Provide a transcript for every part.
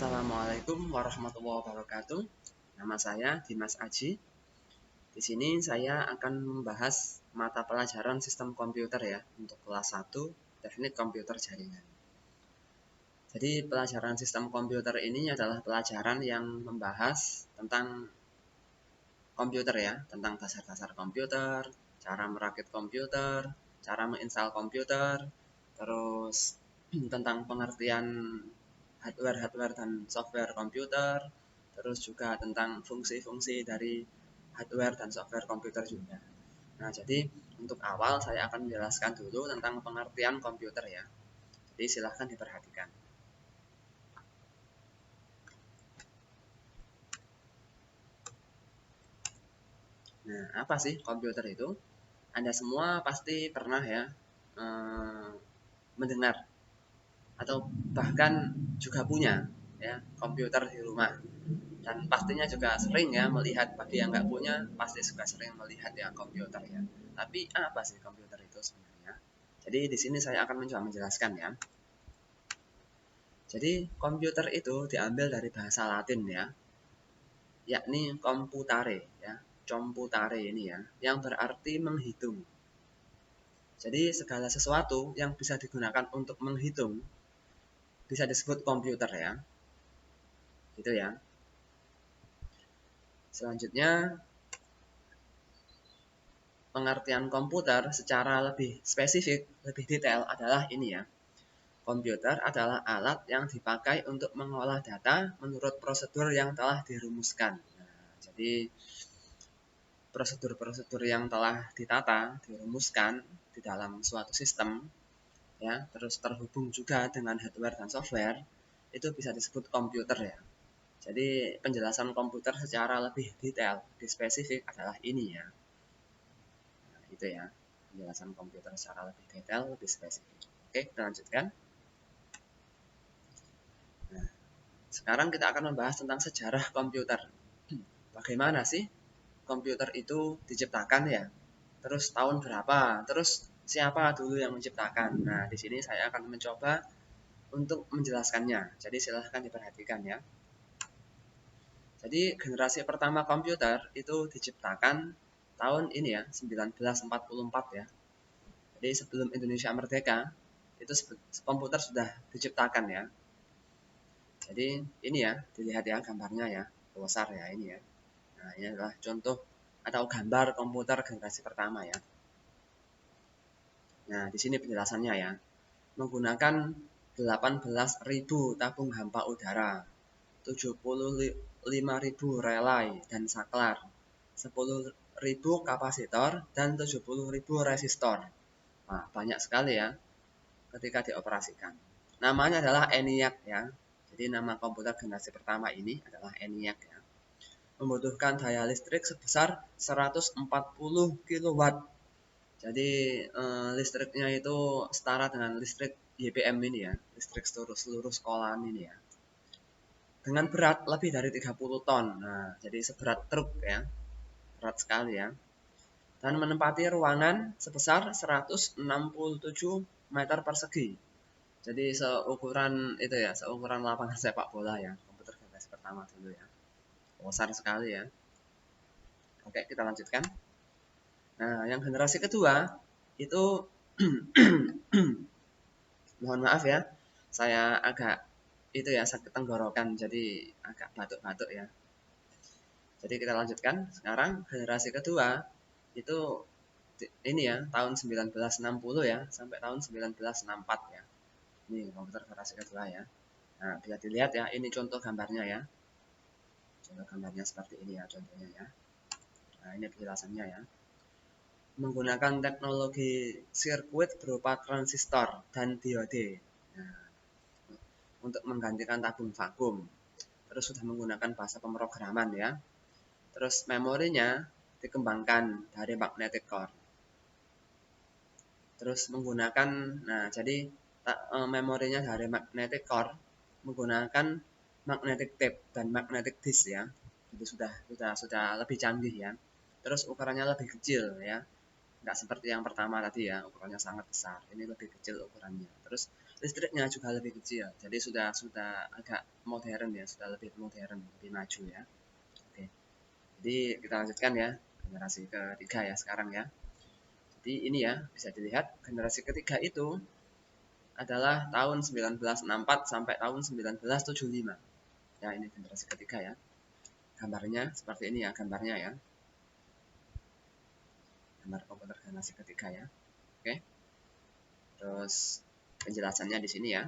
Assalamualaikum warahmatullahi wabarakatuh. Nama saya Dimas Aji. Di sini saya akan membahas mata pelajaran sistem komputer ya untuk kelas 1 Teknik Komputer Jaringan. Jadi pelajaran sistem komputer ini adalah pelajaran yang membahas tentang komputer ya, tentang dasar-dasar komputer, cara merakit komputer, cara menginstal komputer, terus tentang pengertian hardware dan software komputer, terus juga tentang fungsi-fungsi dari hardware dan software komputer juga. Nah, jadi untuk awal saya akan menjelaskan dulu tentang pengertian komputer ya. Jadi silahkan diperhatikan. Nah, apa sih komputer itu? Anda semua pasti pernah ya mendengar atau bahkan juga punya ya komputer di rumah. Dan pastinya juga sering ya melihat, bagi yang nggak punya pasti juga sering melihat ya komputer ya. Tapi apa sih komputer itu sebenarnya? Jadi di sini saya akan mencoba menjelaskan ya. Jadi komputer itu diambil dari bahasa Latin ya, yakni computare ya, computare ini ya, yang berarti menghitung. Jadi segala sesuatu yang bisa digunakan untuk menghitung bisa disebut komputer ya. Gitu ya. Selanjutnya pengertian komputer secara lebih spesifik, lebih detail adalah ini ya. Komputer adalah alat yang dipakai untuk mengolah data menurut prosedur yang telah dirumuskan. Nah, jadi prosedur-prosedur yang telah ditata, dirumuskan di dalam suatu sistem, ya, terus terhubung juga dengan hardware dan software, itu bisa disebut komputer ya. Jadi penjelasan komputer secara lebih detail, lebih spesifik adalah ini ya. Gitu ya, penjelasan komputer secara lebih detail, lebih spesifik. Oke, kita lanjutkan. Nah, sekarang kita akan membahas tentang sejarah komputer. Bagaimana sih komputer itu diciptakan ya? Terus tahun berapa? Terus siapa dulu yang menciptakan? Nah, di sini saya akan mencoba untuk menjelaskannya. Jadi silahkan diperhatikan ya. Jadi generasi pertama komputer itu diciptakan tahun ini ya, 1944 ya. Jadi sebelum Indonesia merdeka, itu komputer sudah diciptakan ya. Jadi ini ya, dilihat ya gambarnya ya, besar ya ini ya. Nah, ini adalah contoh atau gambar komputer generasi pertama ya. Nah, di sini penjelasannya ya. Menggunakan 18.000 tabung hampa udara, 75.000 relay dan saklar, 10.000 kapasitor, dan 70.000 resistor. Nah, banyak sekali ya ketika dioperasikan. Namanya adalah ENIAC ya. Jadi nama komputer generasi pertama ini adalah ENIAC ya. Membutuhkan daya listrik sebesar 140 kW. Jadi listriknya itu setara dengan listrik YPM ini ya, listrik seluruh sekolahan ini ya. Dengan berat lebih dari 30 ton. Nah, jadi seberat truk ya. Berat sekali ya. Dan menempati ruangan sebesar 167 meter persegi. Jadi seukuran itu ya, seukuran lapangan sepak bola ya, komputer generasi pertama dulu ya. Besar sekali ya. Oke, kita lanjutkan. Nah, yang generasi kedua itu mohon maaf ya, saya agak itu ya sakit tenggorokan, jadi agak batuk-batuk ya. Jadi kita lanjutkan. Sekarang generasi kedua itu ini ya, tahun 1960 ya sampai tahun 1964 ya. Ini komputer generasi kedua ya. Nah, bisa dilihat ya, ini contoh gambarnya ya. Contoh gambarnya seperti ini ya contohnya ya. Nah, ini penjelasannya ya. Menggunakan teknologi sirkuit berupa transistor dan diode. Nah, untuk menggantikan tabung vakum. Terus sudah menggunakan bahasa pemrograman ya. Terus memorinya dikembangkan dari magnetic core. Terus menggunakan, nah jadi memorinya dari magnetic core menggunakan magnetic tape dan magnetic disk ya. Jadi sudah lebih canggih ya. Terus ukurannya lebih kecil ya. Nggak seperti yang pertama tadi ya, ukurannya sangat besar. Ini lebih kecil ukurannya. Terus listriknya juga lebih kecil. Jadi sudah agak modern ya, sudah lebih modern, lebih maju ya. Oke. Jadi kita lanjutkan ya, generasi ketiga ya sekarang ya. Jadi ini ya, bisa dilihat generasi ketiga itu adalah tahun 1964 sampai tahun 1975. Ya, ini generasi ketiga ya. Gambarnya seperti ini ya, gambarnya ya. Gambar komputer generasi ketiga ya. Oke. Terus penjelasannya di sini ya.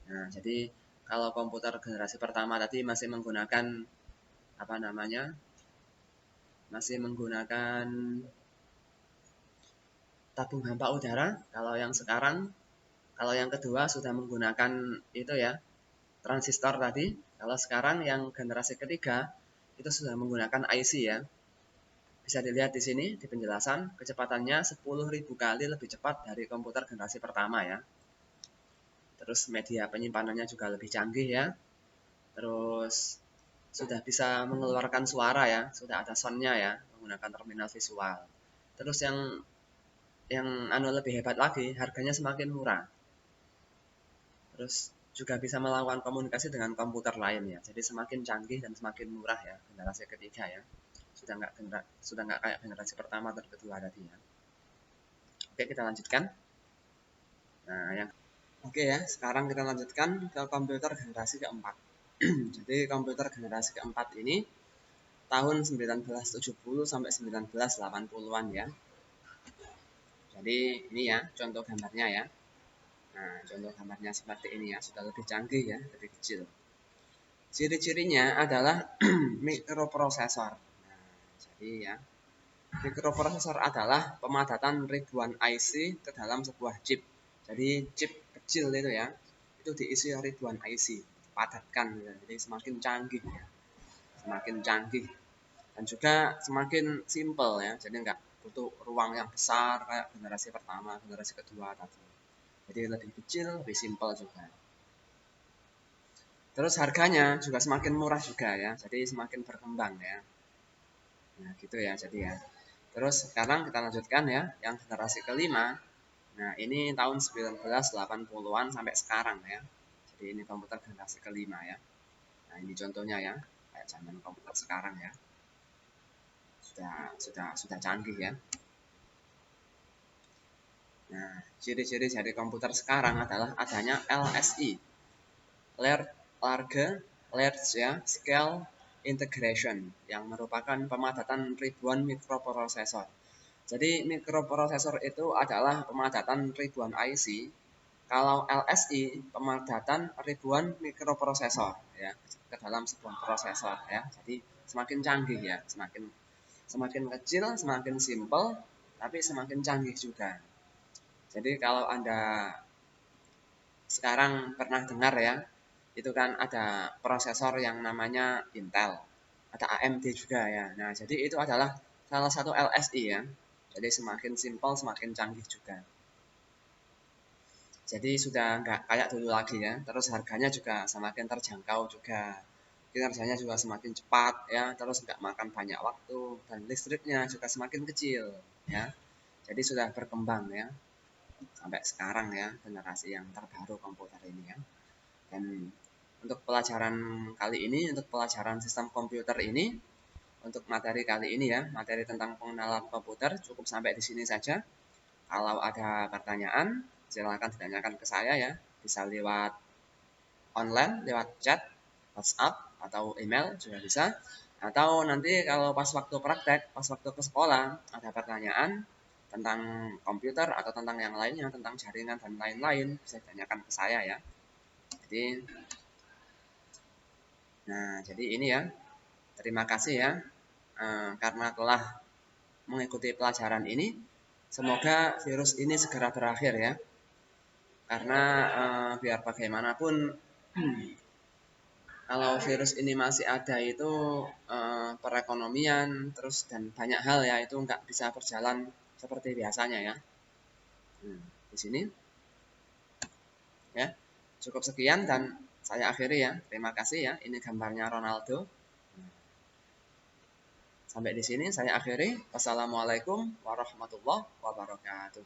Nah, jadi kalau komputer generasi pertama tadi masih menggunakan apa namanya? Masih menggunakan tabung hampa udara. Kalau yang kedua sudah menggunakan itu ya, transistor tadi. Kalau sekarang yang generasi ketiga itu sudah menggunakan IC ya. Bisa dilihat di sini di penjelasan, kecepatannya 10.000 kali lebih cepat dari komputer generasi pertama ya. Terus media penyimpanannya juga lebih canggih ya. Terus sudah bisa mengeluarkan suara ya, sudah ada soundnya ya, menggunakan terminal visual. Terus yang lebih hebat lagi, harganya semakin murah. Terus juga bisa melakukan komunikasi dengan komputer lain ya. Jadi semakin canggih dan semakin murah ya generasi ketiga ya. Sudah nggak kayak generasi pertama atau kedua tadi ya. Oke, kita lanjutkan. Nah, oke ya, sekarang kita lanjutkan ke komputer generasi keempat. Jadi komputer generasi keempat ini tahun 1970 sampai 1980-an ya. Jadi ini ya contoh gambarnya ya. Nah, contoh gambarnya seperti ini ya, sudah lebih canggih ya, lebih kecil. Ciri-cirinya adalah mikroprosesor. Nah, jadi ya, mikroprosesor adalah pemadatan ribuan IC ke dalam sebuah chip. Jadi chip kecil itu ya, itu diisi ribuan IC, padatkan ya. Jadi semakin canggih ya, semakin canggih dan juga semakin simple ya. Jadi nggak butuh ruang yang besar kayak generasi pertama, generasi kedua tadi. Jadi lebih kecil, lebih simple juga. Terus harganya juga semakin murah juga ya, jadi semakin berkembang ya. Nah gitu ya, jadi ya. Terus sekarang kita lanjutkan ya, yang generasi kelima. Nah ini tahun 1980-an sampai sekarang ya. Jadi ini komputer generasi kelima ya. Nah ini contohnya ya, kayak zaman komputer sekarang ya. Sudah canggih ya. Nah, ciri-ciri dari komputer sekarang adalah adanya LSI, Large ya, Scale Integration, yang merupakan pemadatan ribuan mikroprosesor. Jadi mikroprosesor itu adalah pemadatan ribuan IC. Kalau LSI pemadatan ribuan mikroprosesor ya ke dalam sebuah prosesor ya. Jadi semakin canggih ya, semakin kecil, semakin simple, tapi semakin canggih juga. Jadi kalau Anda sekarang pernah dengar ya, itu kan ada prosesor yang namanya Intel, ada AMD juga ya. Nah, jadi itu adalah salah satu LSI ya. Jadi semakin simpel, semakin canggih juga. Jadi sudah nggak kayak dulu lagi ya. Terus harganya juga semakin terjangkau juga. Kinerjanya juga semakin cepat ya. Terus nggak makan banyak waktu dan listriknya juga semakin kecil ya. Jadi sudah berkembang ya sampai sekarang ya generasi yang terbaru komputer ini ya. Dan untuk pelajaran kali ini, untuk pelajaran sistem komputer ini, untuk materi kali ini ya, materi tentang pengenalan komputer cukup sampai di sini saja. Kalau ada pertanyaan, silakan ditanyakan ke saya ya. Bisa lewat online, lewat chat, WhatsApp, atau email juga bisa. Atau nanti kalau pas waktu praktek, pas waktu ke sekolah, ada pertanyaan tentang komputer atau tentang yang lainnya, tentang jaringan dan lain-lain, bisa ditanyakan ke saya ya. Jadi, jadi ini ya. Terima kasih ya karena telah mengikuti pelajaran ini. Semoga virus ini segera berakhir ya. Karena biar bagaimanapun kalau virus ini masih ada itu perekonomian terus dan banyak hal ya itu nggak bisa berjalan seperti biasanya ya. Di sini ya cukup sekian dan saya akhiri ya. Terima kasih ya. Ini gambarnya Ronaldo. Sampai di sini saya akhiri. Wassalamualaikum warahmatullahi wabarakatuh.